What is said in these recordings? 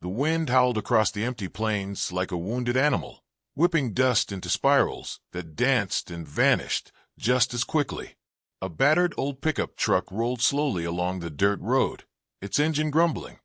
The wind howled across the empty plains like a wounded animal, whipping dust into spirals that danced and vanished just as quickly. A battered old pickup truck rolled slowly along the dirt road, its engine grumbling,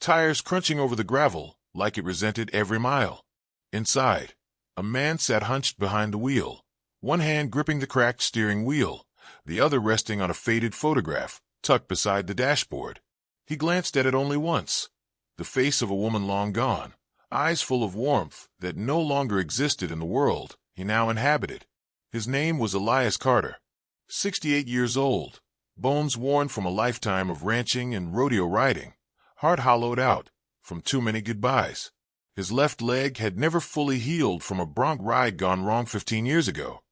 tires crunching over the gravel like it resented every mile. Inside, a man sat hunched behind the wheel, one hand gripping the cracked steering wheel, the other resting on a faded photograph tucked beside the dashboard. He glanced at it only once. The face of a woman long gone, eyes full of warmth that no longer existed in the world he now inhabited. His name was Elias Carter, 68 years old, bones worn from a lifetime of ranching and rodeo riding, heart hollowed out from too many goodbyes. His left leg had never fully healed from a bronc ride gone wrong 15 years ago,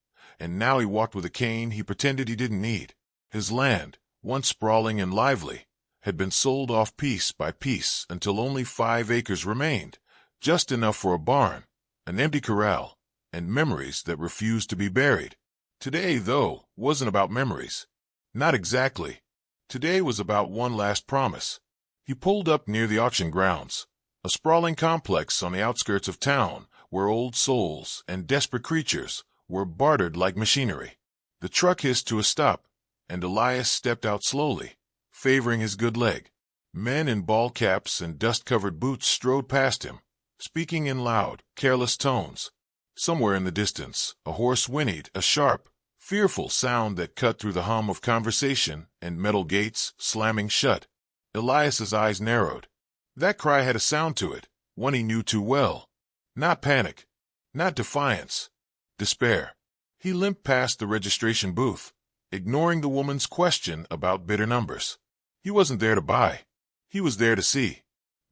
and now he walked with a cane he pretended he didn't need. His land, once sprawling and lively, had been sold off piece by piece until only 5 acres remained, just enough for a barn, an empty corral, and memories that refused to be buried. Today, though, wasn't about memories. Not exactly. Today was about one last promise. He pulled up near the auction grounds, a sprawling complex on the outskirts of town where old souls and desperate creatures were bartered like machinery. The truck hissed to a stop, and Elias stepped out slowly, favoring his good leg. Men in ball caps and dust-covered boots strode past him, speaking in loud, careless tones. Somewhere in the distance, a horse whinnied, a sharp, fearful sound that cut through the hum of conversation and metal gates slamming shut. Elias's eyes narrowed. That cry had a sound to it, one he knew too well. Not panic, not defiance, despair. He limped past the registration booth, ignoring the woman's question about bidder numbers. He wasn't there to buy. He was there to see.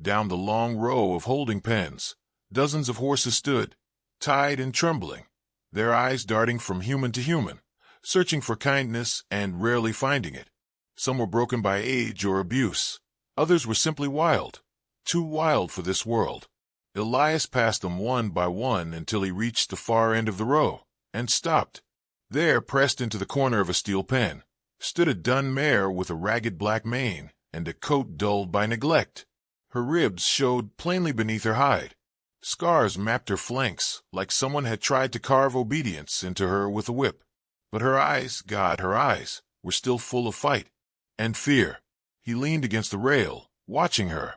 Down the long row of holding pens, dozens of horses stood, tied and trembling, their eyes darting from human to human, searching for kindness and rarely finding it. Some were broken by age or abuse. Others were simply wild, too wild for this world. Elias passed them one by one until he reached the far end of the row, and stopped. There, pressed into the corner of a steel pen, stood a dun mare with a ragged black mane and a coat dulled by neglect. Her ribs showed plainly beneath her hide. Scars mapped her flanks like someone had tried to carve obedience into her with a whip. But her eyes, God, her eyes, were still full of fight and fear. He leaned against the rail, watching her.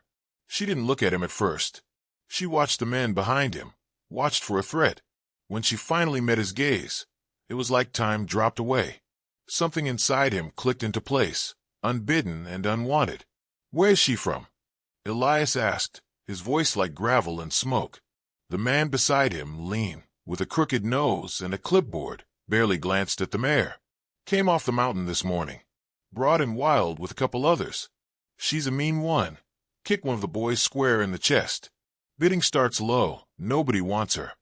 She didn't look at him at first. She watched the men behind him, watched for a threat. When she finally met his gaze, it was like time dropped away. Something inside him clicked into place, unbidden and unwanted. "Where's she from?" Elias asked, his voice like gravel and smoke. The man beside him, lean, with a crooked nose and a clipboard, barely glanced at the mare. "Came off the mountain this morning. Broad and wild with a couple others. She's a mean one." Kick one of the boys square in the chest. "Bidding starts low. Nobody wants her."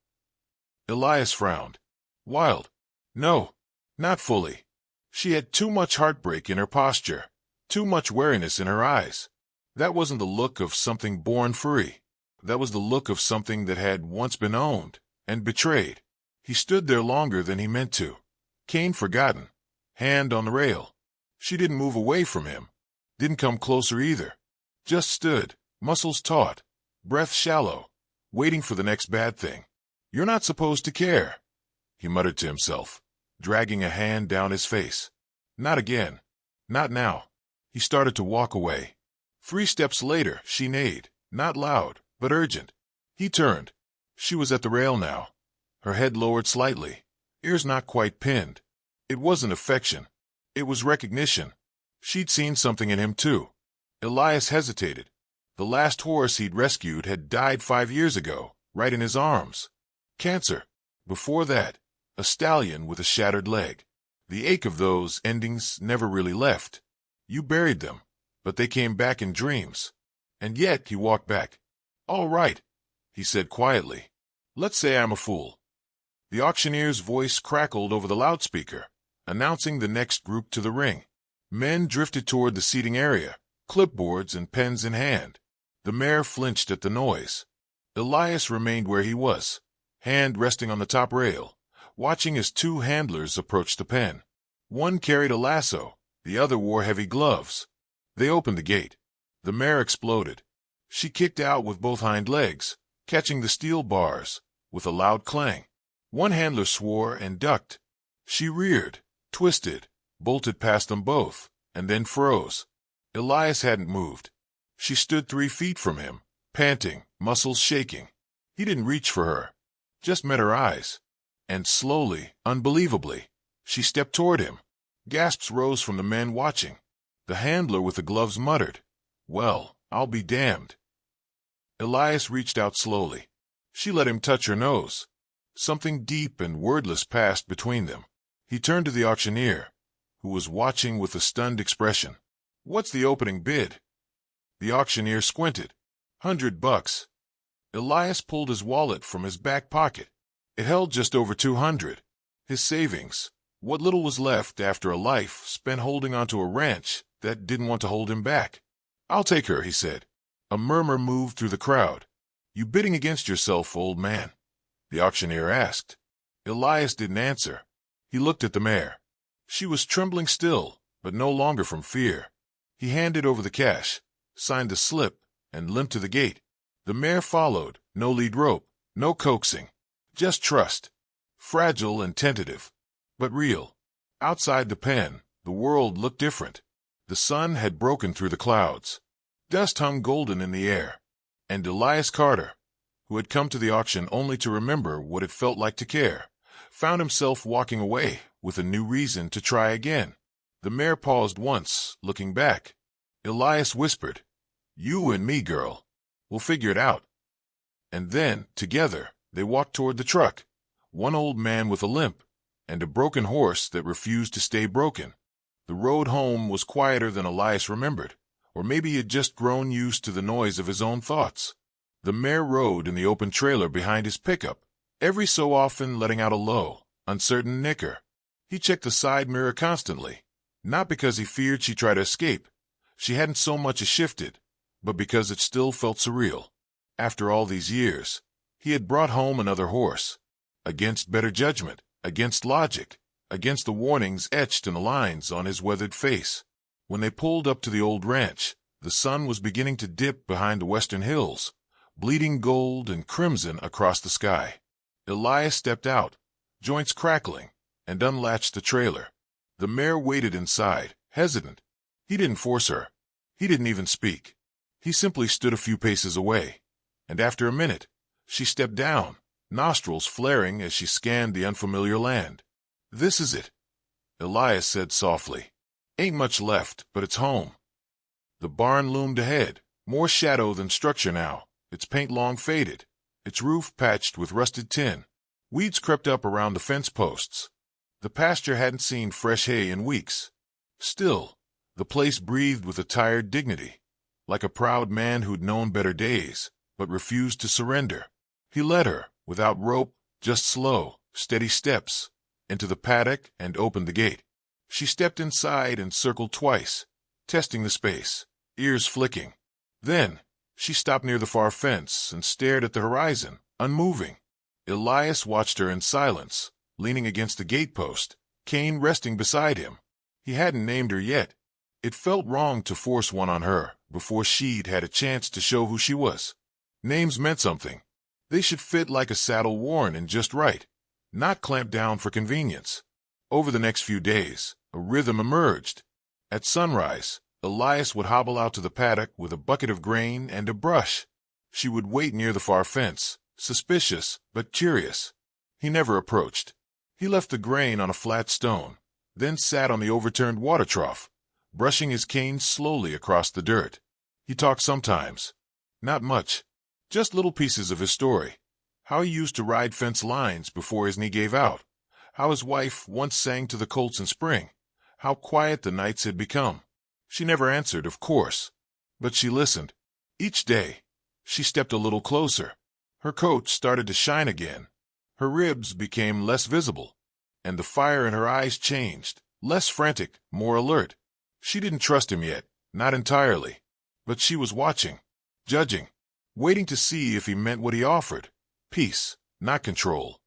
Elias frowned. "Wild? No, not fully. She had too much heartbreak in her posture, too much wariness in her eyes. That wasn't the look of something born free. That was the look of something that had once been owned and betrayed." He stood there longer than he meant to, cane forgotten, hand on the rail. She didn't move away from him, didn't come closer either. Just stood, muscles taut, breath shallow, waiting for the next bad thing. "You're not supposed to care," he muttered to himself, dragging a hand down his face. "Not again. Not now." He started to walk away. 3 steps later, she neighed, not loud, but urgent. He turned. She was at the rail now, her head lowered slightly, ears not quite pinned. It wasn't affection. It was recognition. She'd seen something in him, too. Elias hesitated. The last horse he'd rescued had died 5 years ago, right in his arms. Cancer. Before that, a stallion with a shattered leg. The ache of those endings never really left. You buried them, but they came back in dreams. And yet he walked back. "All right," he said quietly. "Let's say I'm a fool." The auctioneer's voice crackled over the loudspeaker, announcing the next group to the ring. Men drifted toward the seating area, clipboards and pens in hand. The mare flinched at the noise. Elias remained where he was, hand resting on the top rail, watching as 2 handlers approached the pen. One carried a lasso, the other wore heavy gloves. They opened the gate. The mare exploded. She kicked out with both hind legs, catching the steel bars with a loud clang. One handler swore and ducked. She reared, twisted, bolted past them both, and then froze. Elias hadn't moved. She stood 3 feet from him, panting, muscles shaking. He didn't reach for her, just met her eyes. And slowly, unbelievably, she stepped toward him. Gasps rose from the men watching. The handler with the gloves muttered, "Well, I'll be damned." Elias reached out slowly. She let him touch her nose. Something deep and wordless passed between them. He turned to the auctioneer, who was watching with a stunned expression. "What's the opening bid?" The auctioneer squinted. $100. Elias pulled his wallet from his back pocket. It held just over 200. His savings, what little was left after a life spent holding onto a ranch that didn't want to hold him back. "I'll take her," he said. A murmur moved through the crowd. "You bidding against yourself, old man?" the auctioneer asked. Elias didn't answer. He looked at the mare. She was trembling still, but no longer from fear. He handed over the cash, signed the slip, and limped to the gate. The mare followed, no lead rope, no coaxing, just trust. Fragile and tentative, but real. Outside the pen, the world looked different. The sun had broken through the clouds. Dust hung golden in the air. And Elias Carter, who had come to the auction only to remember what it felt like to care, found himself walking away with a new reason to try again. The mare paused once, looking back. Elias whispered, "You and me, girl. We'll figure it out." And then, together, they walked toward the truck. One old man with a limp, and a broken horse that refused to stay broken. The road home was quieter than Elias remembered, or maybe he had just grown used to the noise of his own thoughts. The mare rode in the open trailer behind his pickup, every so often letting out a low, uncertain nicker. He checked the side mirror constantly, not because he feared she'd try to escape. She hadn't so much as shifted, but because it still felt surreal. After all these years, he had brought home another horse. Against better judgment, against logic, against the warnings etched in the lines on his weathered face. When they pulled up to the old ranch, the sun was beginning to dip behind the western hills, bleeding gold and crimson across the sky. Elias stepped out, joints crackling, and unlatched the trailer. The mare waited inside, hesitant. He didn't force her. He didn't even speak. He simply stood a few paces away, and after a minute, she stepped down, nostrils flaring as she scanned the unfamiliar land. "This is it," Elias said softly. "Ain't much left, but it's home." The barn loomed ahead, more shadow than structure now, its paint long faded, its roof patched with rusted tin. Weeds crept up around the fence posts. The pasture hadn't seen fresh hay in weeks. Still, the place breathed with a tired dignity, like a proud man who'd known better days, but refused to surrender. He led her, without rope, just slow, steady steps, into the paddock and opened the gate. She stepped inside and circled twice, testing the space, ears flicking. Then, she stopped near the far fence and stared at the horizon, unmoving. Elias watched her in silence, leaning against the gatepost, cane resting beside him. He hadn't named her yet. It felt wrong to force one on her before she'd had a chance to show who she was. Names meant something. They should fit like a saddle worn and just right, not clamped down for convenience. Over the next few days, a rhythm emerged. At sunrise, Elias would hobble out to the paddock with a bucket of grain and a brush. She would wait near the far fence, suspicious but curious. He never approached. He left the grain on a flat stone, then sat on the overturned water trough, brushing his cane slowly across the dirt. He talked sometimes. Not much. Just little pieces of his story. How he used to ride fence lines before his knee gave out. How his wife once sang to the colts in spring. How quiet the nights had become. She never answered, of course, but she listened. Each day, she stepped a little closer. Her coat started to shine again. Her ribs became less visible, and the fire in her eyes changed, less frantic, more alert. She didn't trust him yet, not entirely, but she was watching, judging, waiting to see if he meant what he offered. Peace, not control.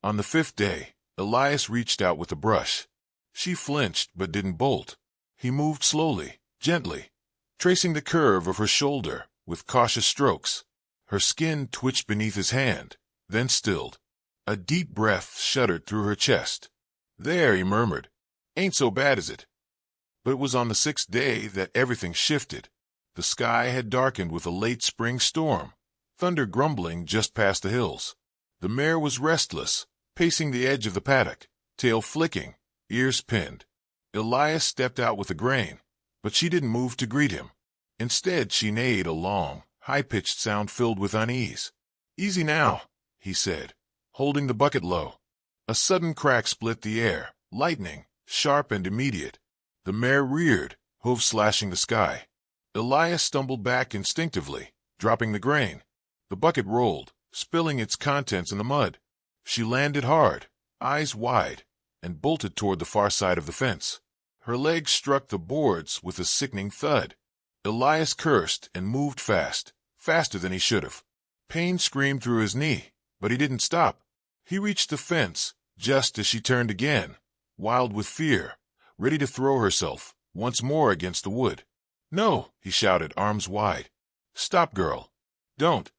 On the 5th day, Elias reached out with a brush. She flinched but didn't bolt. He moved slowly, gently, tracing the curve of her shoulder, with cautious strokes. Her skin twitched beneath his hand, then stilled. A deep breath shuddered through her chest. "There," he murmured. "Ain't so bad, is it?" But it was on the 6th day that everything shifted. The sky had darkened with a late spring storm, thunder grumbling just past the hills. The mare was restless, pacing the edge of the paddock, tail flicking, ears pinned. Elias stepped out with the grain, but she didn't move to greet him. Instead, she neighed a long, high-pitched sound filled with unease. "Easy now," he said, holding the bucket low. A sudden crack split the air, lightning, sharp and immediate. The mare reared, hooves slashing the sky. Elias stumbled back instinctively, dropping the grain. The bucket rolled, spilling its contents in the mud. She landed hard, eyes wide, and bolted toward the far side of the fence. Her legs struck the boards with a sickening thud. Elias cursed and moved fast, faster than he should have. Pain screamed through his knee, but he didn't stop. He reached the fence just as she turned again, wild with fear, ready to throw herself once more against the wood. "No," he shouted, arms wide. "Stop, girl. Don't."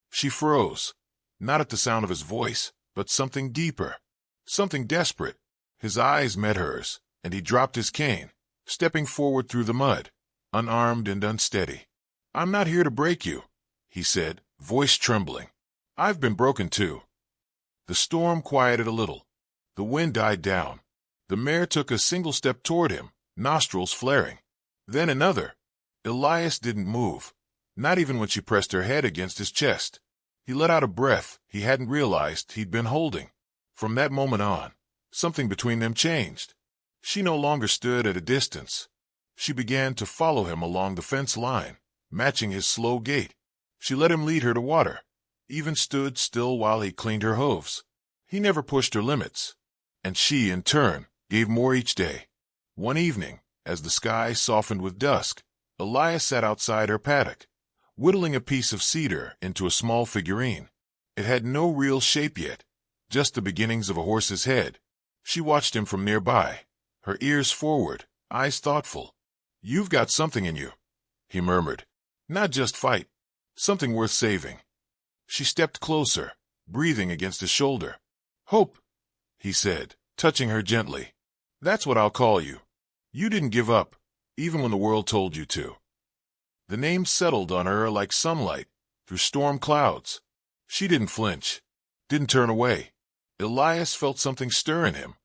She froze, not at the sound of his voice, but something deeper, something desperate. His eyes met hers, and he dropped his cane, stepping forward through the mud, unarmed and unsteady. "I'm not here to break you," he said, voice trembling. "I've been broken too." The storm quieted a little. The wind died down. The mare took a single step toward him, nostrils flaring. Then another. Elias didn't move, not even when she pressed her head against his chest. He let out a breath he hadn't realized he'd been holding. From that moment on, something between them changed. She no longer stood at a distance. She began to follow him along the fence line, matching his slow gait. She let him lead her to water, even stood still while he cleaned her hooves. He never pushed her limits, and she, in turn, gave more each day. One evening, as the sky softened with dusk, Elias sat outside her paddock, whittling a piece of cedar into a small figurine. It had no real shape yet, just the beginnings of a horse's head. She watched him from nearby, her ears forward, eyes thoughtful. "You've got something in you," he murmured. "Not just fight. Something worth saving." She stepped closer, breathing against his shoulder. "Hope," he said, touching her gently. "That's what I'll call you. You didn't give up, even when the world told you to." The name settled on her like sunlight through storm clouds. She didn't flinch, didn't turn away. Elias felt something stir in him,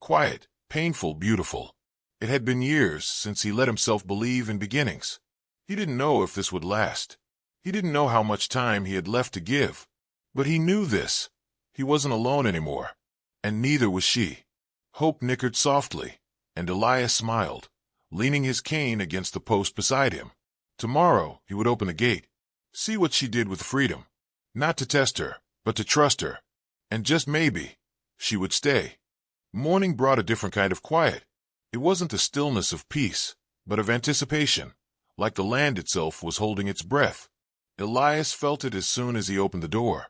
quiet, painful, beautiful. It had been years since he let himself believe in beginnings. He didn't know if this would last. He didn't know how much time he had left to give. But he knew this. He wasn't alone anymore, and neither was she. Hope nickered softly, and Elias smiled, leaning his cane against the post beside him. Tomorrow he would open the gate, see what she did with freedom. Not to test her, but to trust her. And just maybe, she would stay. Morning brought a different kind of quiet. It wasn't the stillness of peace, but of anticipation, like the land itself was holding its breath. Elias felt it as soon as he opened the door.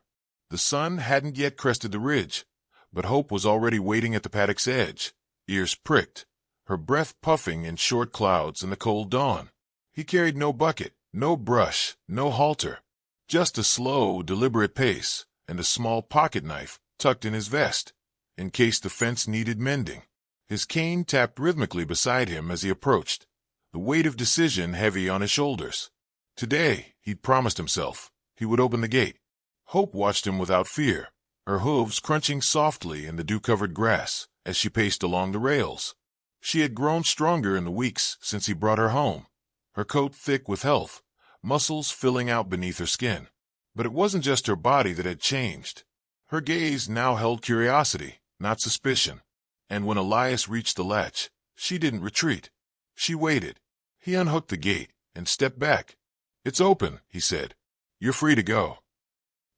The sun hadn't yet crested the ridge, but Hope was already waiting at the paddock's edge, ears pricked, her breath puffing in short clouds in the cold dawn. He carried no bucket, no brush, no halter, just a slow, deliberate pace and a small pocket knife tucked in his vest, in case the fence needed mending. His cane tapped rhythmically beside him as he approached, the weight of decision heavy on his shoulders. Today, he'd promised himself, he would open the gate. Hope watched him without fear, her hooves crunching softly in the dew-covered grass as she paced along the rails. She had grown stronger in the weeks since he brought her home, her coat thick with health, muscles filling out beneath her skin. But it wasn't just her body that had changed. Her gaze now held curiosity, not suspicion. And when Elias reached the latch, she didn't retreat. She waited. He unhooked the gate and stepped back. "It's open," he said. "You're free to go."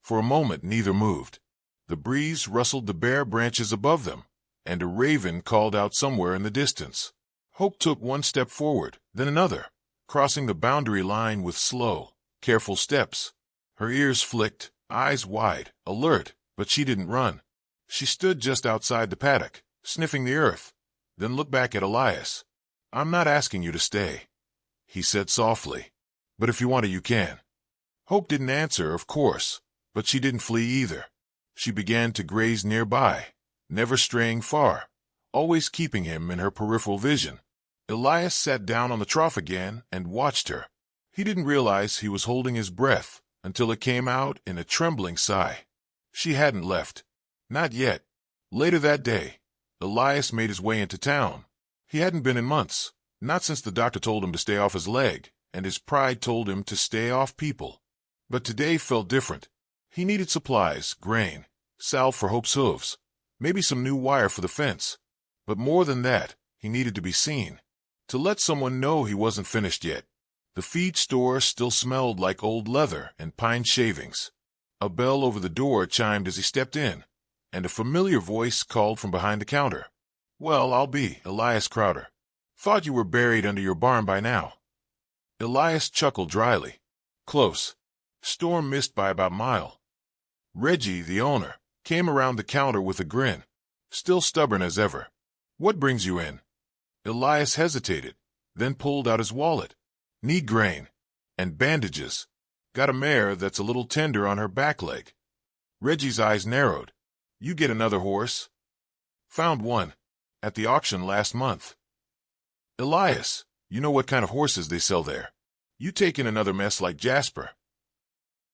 For a moment neither moved. The breeze rustled the bare branches above them, and a raven called out somewhere in the distance. Hope took one step forward, then another, crossing the boundary line with slow, careful steps. Her ears flicked, eyes wide, alert, but she didn't run. She stood just outside the paddock, sniffing the earth, then looked back at Elias. "I'm not asking you to stay," he said softly. "But if you want to, you can." Hope didn't answer, of course, but she didn't flee either. She began to graze nearby, never straying far, always keeping him in her peripheral vision. Elias sat down on the trough again and watched her. He didn't realize he was holding his breath until it came out in a trembling sigh. She hadn't left. Not yet. Later that day, Elias made his way into town. He hadn't been in months, not since the doctor told him to stay off his leg, and his pride told him to stay off people. But today felt different. He needed supplies, grain, salve for Hope's hooves, maybe some new wire for the fence. But more than that, he needed to be seen, to let someone know he wasn't finished yet. The feed store still smelled like old leather and pine shavings. A bell over the door chimed as he stepped in, and a familiar voice called from behind the counter. "Well, I'll be, Elias Crowder. Thought you were buried under your barn by now." Elias chuckled dryly. "Close. Storm missed by about a mile." Reggie, the owner, came around the counter with a grin, still stubborn as ever. "What brings you in?" Elias hesitated, then pulled out his wallet. "Need grain. And bandages. Got a mare that's a little tender on her back leg." Reggie's eyes narrowed. "You get another horse?" "Found one. At the auction last month." "Elias, you know what kind of horses they sell there. You take in another mess like Jasper."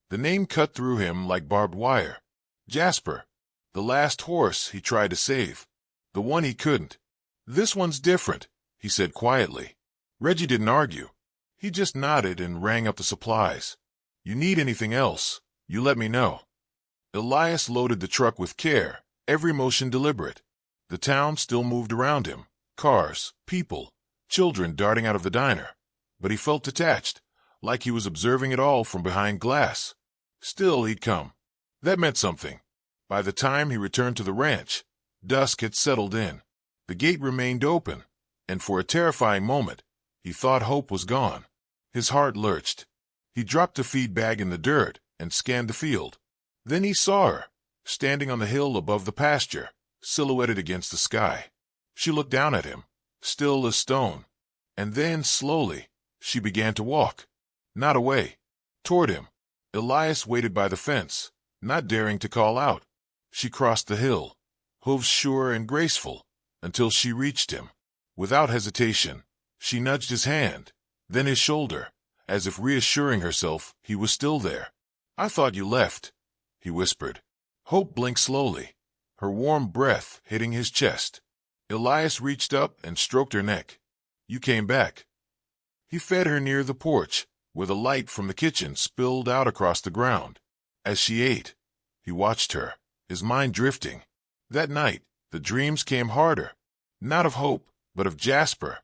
The name cut through him like barbed wire. Jasper. The last horse he tried to save. The one he couldn't. "This one's different," he said quietly. Reggie didn't argue. He just nodded and rang up the supplies. "You need anything else, you let me know." Elias loaded the truck with care, every motion deliberate. The town still moved around him. Cars, people, children darting out of the diner. But he felt detached, like he was observing it all from behind glass. Still, he'd come. That meant something. By the time he returned to the ranch, dusk had settled in. The gate remained open, and for a terrifying moment, he thought Hope was gone. His heart lurched. He dropped the feed bag in the dirt and scanned the field. Then he saw her, standing on the hill above the pasture, silhouetted against the sky. She looked down at him, still as stone. And then, slowly, she began to walk. Not away. Toward him. Elias waited by the fence, not daring to call out. She crossed the hill, hooves sure and graceful, until she reached him. Without hesitation, she nudged his hand, then his shoulder, as if reassuring herself he was still there. "I thought you left," he whispered. Hope blinked slowly, her warm breath hitting his chest. Elias reached up and stroked her neck. "You came back." He fed her near the porch, where the light from the kitchen spilled out across the ground. As she ate, he watched her, his mind drifting. That night, the dreams came harder, not of Hope, but of Jasper,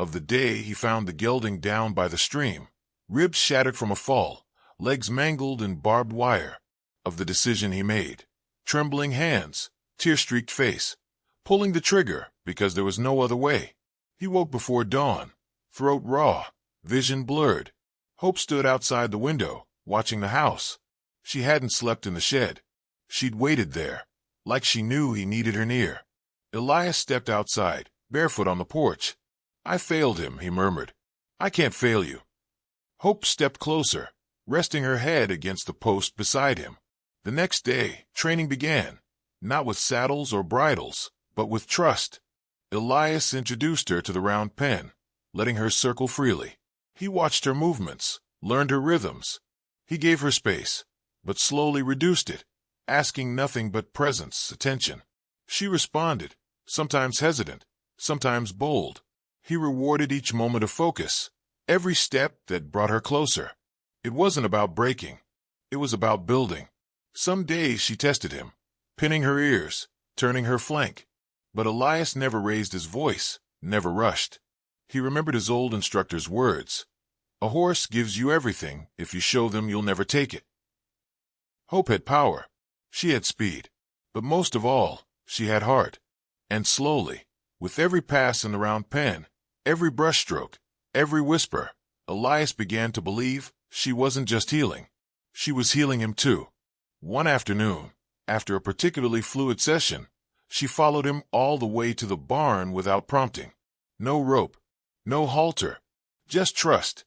of the day he found the gelding down by the stream, ribs shattered from a fall, legs mangled in barbed wire, of the decision he made, trembling hands, tear-streaked face, pulling the trigger because there was no other way. He woke before dawn, throat raw, vision blurred. Hope stood outside the window, watching the house. She hadn't slept in the shed. She'd waited there, like she knew he needed her near. Elias stepped outside, barefoot on the porch. "I failed him," he murmured. "I can't fail you." Hope stepped closer, resting her head against the post beside him. The next day, training began, not with saddles or bridles, but with trust. Elias introduced her to the round pen, letting her circle freely. He watched her movements, learned her rhythms. He gave her space, but slowly reduced it, asking nothing but presence, attention. She responded, sometimes hesitant, sometimes bold. He rewarded each moment of focus, every step that brought her closer. It wasn't about breaking. It was about building. Some days she tested him, pinning her ears, turning her flank. But Elias never raised his voice, never rushed. He remembered his old instructor's words. "A horse gives you everything if you show them you'll never take it." Hope had power. She had speed. But most of all, she had heart. And slowly, with every pass in the round pen, every brushstroke, every whisper, Elias began to believe she wasn't just healing. She was healing him too. One afternoon, after a particularly fluid session, she followed him all the way to the barn without prompting. No rope, no halter, just trust.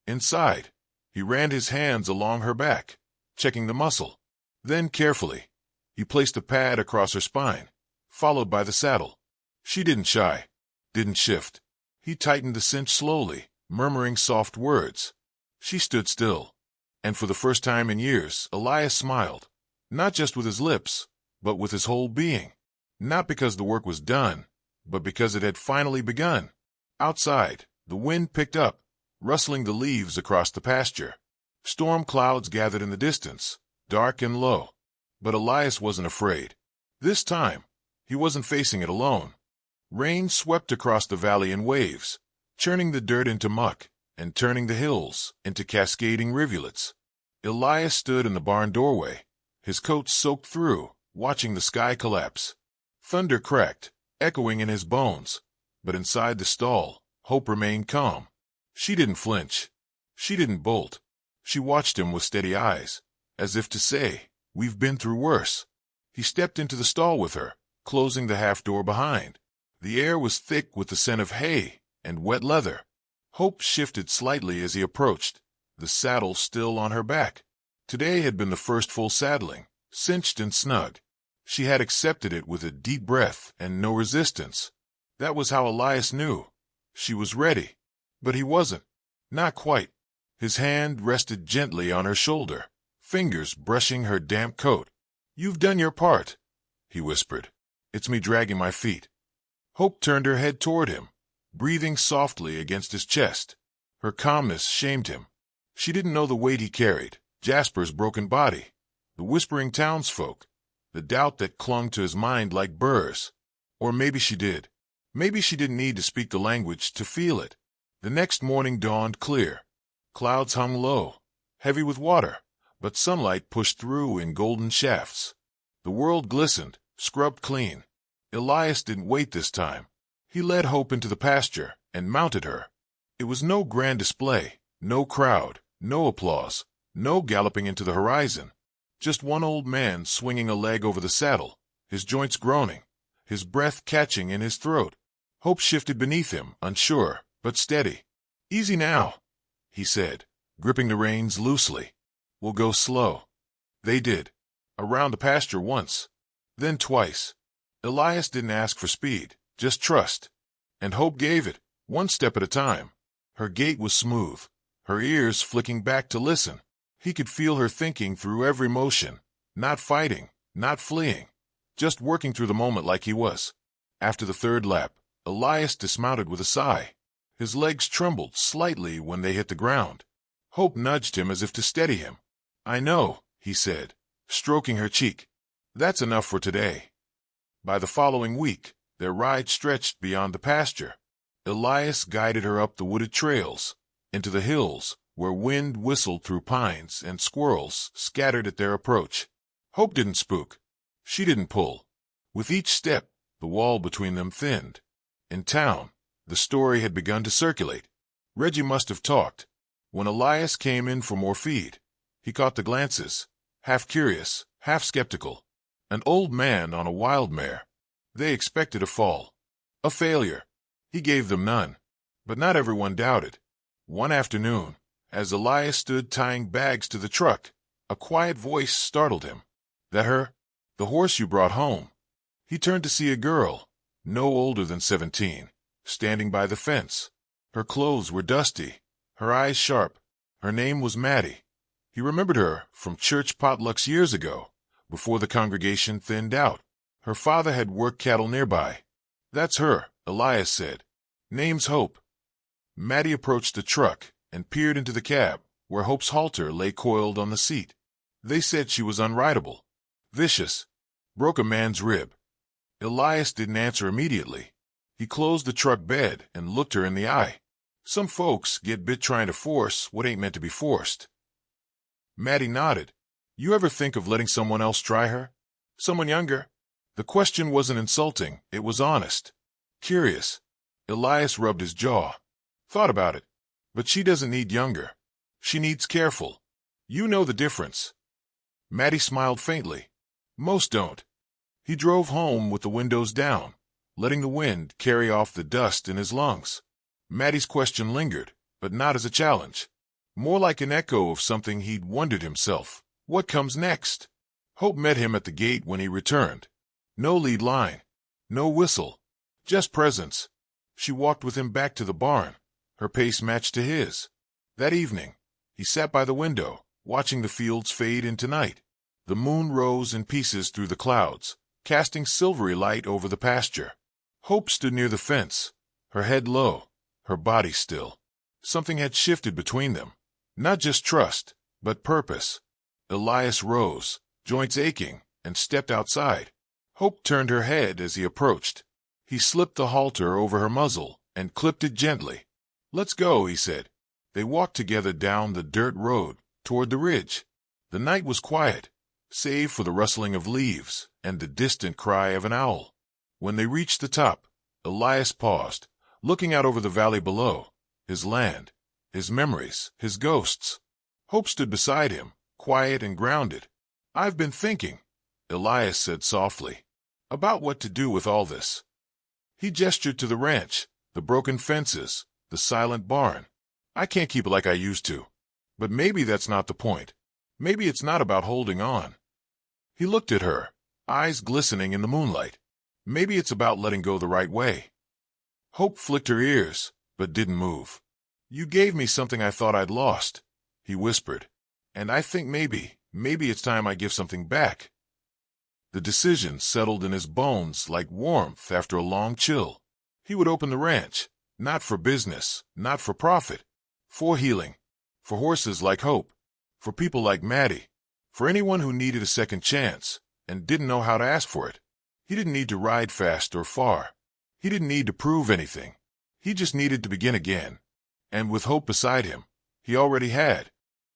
Inside, He ran his hands along her back, checking the muscle. Then, carefully, he placed a pad across her spine, followed by the saddle. She didn't shy, didn't shift. He tightened the cinch slowly, murmuring soft words. She stood still. And for the first time in years, Elias smiled, not just with his lips, but with his whole being. Not because the work was done, but because it had finally begun. Outside, the wind picked up, rustling the leaves across the pasture. Storm clouds gathered in the distance, dark and low. But Elias wasn't afraid. This time, he wasn't facing it alone. Rain swept across the valley in waves, churning the dirt into muck and turning the hills into cascading rivulets. Elias stood in the barn doorway, his coat soaked through, watching the sky collapse. Thunder cracked, echoing in his bones, but inside the stall, Hope remained calm. She didn't flinch. She didn't bolt. She watched him with steady eyes, as if to say, "We've been through worse." He stepped into the stall with her, closing the half-door behind. The air was thick with the scent of hay and wet leather. Hope shifted slightly as he approached, the saddle still on her back. Today had been the first full saddling, cinched and snug. She had accepted it with a deep breath and no resistance. That was how Elias knew. She was ready. But he wasn't. Not quite. His hand rested gently on her shoulder, fingers brushing her damp coat. "You've done your part," he whispered. "It's me dragging my feet." Hope turned her head toward him, breathing softly against his chest. Her calmness shamed him. She didn't know the weight he carried, Jasper's broken body, the whispering townsfolk, the doubt that clung to his mind like burrs. Or maybe she did. Maybe she didn't need to speak the language to feel it. The next morning dawned clear. Clouds hung low, heavy with water, but sunlight pushed through in golden shafts. The world glistened, scrubbed clean. Elias didn't wait this time. He led Hope into the pasture and mounted her. It was no grand display, no crowd, no applause, no galloping into the horizon. Just one old man swinging a leg over the saddle, his joints groaning, his breath catching in his throat. Hope shifted beneath him, unsure, but steady. "Easy now," he said, gripping the reins loosely. "We'll go slow." They did. Around the pasture once, then twice. Elias didn't ask for speed, just trust. And Hope gave it, one step at a time. Her gait was smooth, her ears flicking back to listen. He could feel her thinking through every motion, not fighting, not fleeing, just working through the moment like he was. After the third lap, Elias dismounted with a sigh. His legs trembled slightly when they hit the ground. Hope nudged him as if to steady him. "I know," he said, stroking her cheek. "That's enough for today." By the following week, their ride stretched beyond the pasture. Elias guided her up the wooded trails, into the hills, where wind whistled through pines and squirrels scattered at their approach. Hope didn't spook. She didn't pull. With each step, the wall between them thinned. In town, the story had begun to circulate. Reggie must have talked. When Elias came in for more feed, he caught the glances, half curious, half skeptical. An old man on a wild mare. They expected a fall. A failure. He gave them none. But not everyone doubted. One afternoon, as Elias stood tying bags to the truck, a quiet voice startled him. "That her? The horse you brought home?" He turned to see a girl, no older than 17, standing by the fence. Her clothes were dusty, her eyes sharp. Her name was Maddie. He remembered her from church potlucks years ago, before the congregation thinned out. Her father had worked cattle nearby. "That's her," Elias said. "Name's Hope." Maddie approached the truck and peered into the cab, where Hope's halter lay coiled on the seat. They said she was unrideable. Vicious. Broke a man's rib. Elias didn't answer immediately. He closed the truck bed and looked her in the eye. Some folks get bit trying to force what ain't meant to be forced. Maddie nodded. "You ever think of letting someone else try her? Someone younger?" The question wasn't insulting, it was honest. Curious. Elias rubbed his jaw. "Thought about it. But she doesn't need younger. She needs careful. You know the difference." Maddie smiled faintly. "Most don't." He drove home with the windows down, letting the wind carry off the dust in his lungs. Maddie's question lingered, but not as a challenge. more like an echo of something he'd wondered himself. What comes next? Hope met him at the gate when he returned. No lead line, no whistle, just presence. She walked with him back to the barn. Her pace matched to his. That evening, he sat by the window, watching the fields fade into night. The moon rose in pieces through the clouds, casting silvery light over the pasture. Hope stood near the fence, her head low, her body still. Something had shifted between them. Not just trust, but purpose. Elias rose, joints aching, and stepped outside. Hope turned her head as he approached. He slipped the halter over her muzzle and clipped it gently. "Let's go," he said. They walked together down the dirt road, toward the ridge. The night was quiet, save for the rustling of leaves and the distant cry of an owl. When they reached the top, Elias paused, looking out over the valley below, his land, his memories, his ghosts. Hope stood beside him, quiet and grounded. "I've been thinking," Elias said softly, "about what to do with all this." He gestured to the ranch, the broken fences, the silent barn. "I can't keep it like I used to. But maybe that's not the point. Maybe it's not about holding on." He looked at her, eyes glistening in the moonlight. "Maybe it's about letting go the right way." Hope flicked her ears, but didn't move. "You gave me something I thought I'd lost," he whispered. "And I think maybe it's time I give something back." The decision settled in his bones like warmth after a long chill. He would open the ranch, not for business, not for profit, for healing, for horses like Hope, for people like Maddie, for anyone who needed a second chance and didn't know how to ask for it. He didn't need to ride fast or far. He didn't need to prove anything. He just needed to begin again. And with Hope beside him, he already had.